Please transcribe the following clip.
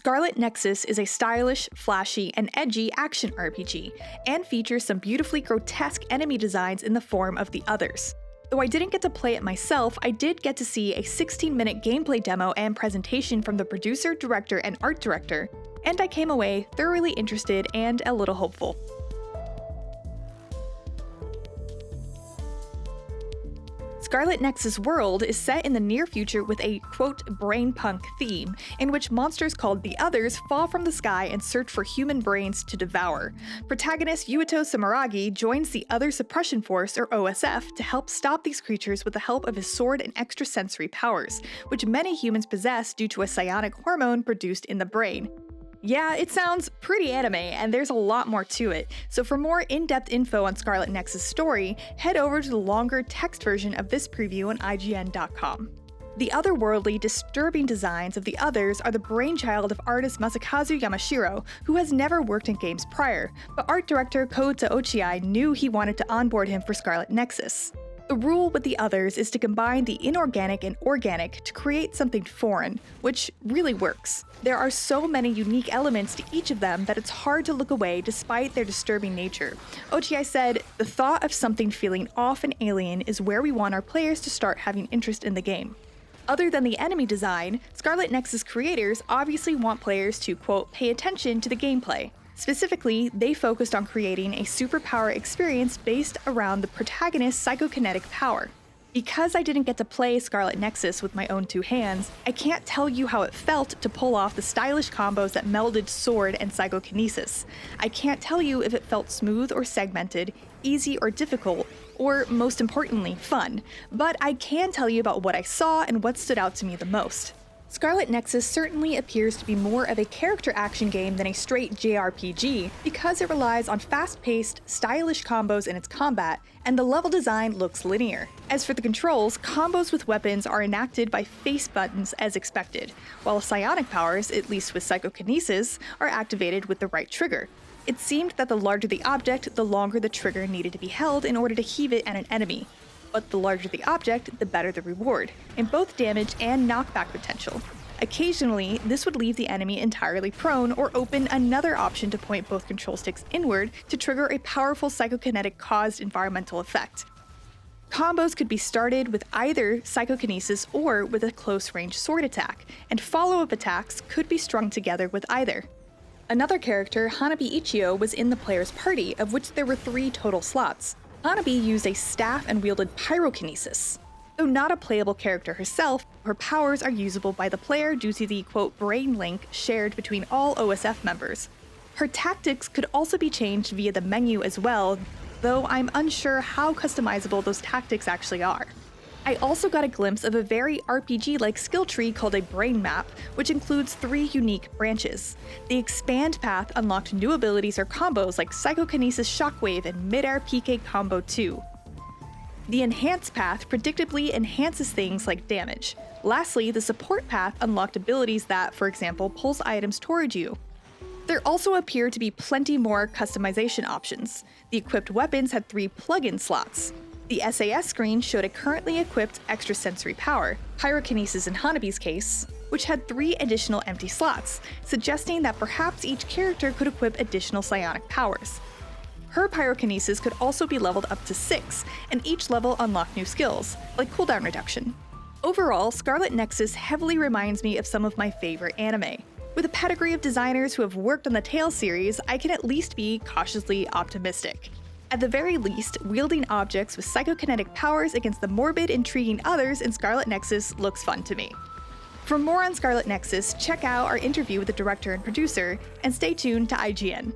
Scarlet Nexus is a stylish, flashy, and edgy action RPG, and features some beautifully grotesque enemy designs in the form of the Others. Though I didn't get to play it myself, I did get to see a 16-minute gameplay demo and presentation from the producer, director, and art director, and I came away thoroughly interested and a little hopeful. Scarlet Nexus' world is set in the near future with a, quote, brain punk theme, in which monsters called the Others fall from the sky and search for human brains to devour. Protagonist Yuito Sumeragi joins the Other Suppression Force, or OSF, to help stop these creatures with the help of his sword and extrasensory powers, which many humans possess due to a psionic hormone produced in the brain. Yeah, it sounds pretty anime, and there's a lot more to it, so for more in-depth info on Scarlet Nexus' story, head over to the longer text version of this preview on IGN.com. The otherworldly, disturbing designs of the Others are the brainchild of artist Masakazu Yamashiro, who has never worked in games prior, but art director Kouta Ochiai knew he wanted to onboard him for Scarlet Nexus. The rule with the Others is to combine the inorganic and organic to create something foreign, which really works. There are so many unique elements to each of them that it's hard to look away despite their disturbing nature. Ochiai said, "The thought of something feeling off and alien is where we want our players to start having interest in the game." Other than the enemy design, Scarlet Nexus creators obviously want players to, quote, pay attention to the gameplay. Specifically, they focused on creating a superpower experience based around the protagonist's psychokinetic power. Because I didn't get to play Scarlet Nexus with my own two hands, I can't tell you how it felt to pull off the stylish combos that melded sword and psychokinesis. I can't tell you if it felt smooth or segmented, easy or difficult, or most importantly, fun, but I can tell you about what I saw and what stood out to me the most. Scarlet Nexus certainly appears to be more of a character action game than a straight JRPG because it relies on fast-paced, stylish combos in its combat, and the level design looks linear. As for the controls, combos with weapons are enacted by face buttons as expected, while psionic powers, at least with psychokinesis, are activated with the right trigger. It seemed that the larger the object, the longer the trigger needed to be held in order to heave it at an enemy. But the larger the object, the better the reward, in both damage and knockback potential. Occasionally, this would leave the enemy entirely prone or open another option to point both control sticks inward to trigger a powerful psychokinetic-caused environmental effect. Combos could be started with either psychokinesis or with a close-range sword attack, and follow-up attacks could be strung together with either. Another character, Hanabi Ichio, was in the player's party, of which there were 3 total slots. Hanabi used a staff and wielded pyrokinesis. Though not a playable character herself, her powers are usable by the player due to the, quote, brain link shared between all OSF members. Her tactics could also be changed via the menu as well, though I'm unsure how customizable those tactics actually are. I also got a glimpse of a very RPG-like skill tree called a brain map, which includes 3 unique branches. The expand path unlocked new abilities or combos like psychokinesis shockwave and midair PK combo 2. The enhance path predictably enhances things like damage. Lastly, the support path unlocked abilities that, for example, pulls items toward you. There also appear to be plenty more customization options. The equipped weapons had 3 plug-in slots. The SAS screen showed a currently equipped extrasensory power, pyrokinesis in Hanabi's case, which had 3 additional empty slots, suggesting that perhaps each character could equip additional psionic powers. Her pyrokinesis could also be leveled up to 6, and each level unlocked new skills, like cooldown reduction. Overall, Scarlet Nexus heavily reminds me of some of my favorite anime. With a pedigree of designers who have worked on the Tales series, I can at least be cautiously optimistic. At the very least, wielding objects with psychokinetic powers against the morbid, intriguing Others in Scarlet Nexus looks fun to me. For more on Scarlet Nexus, check out our interview with the director and producer, and stay tuned to IGN.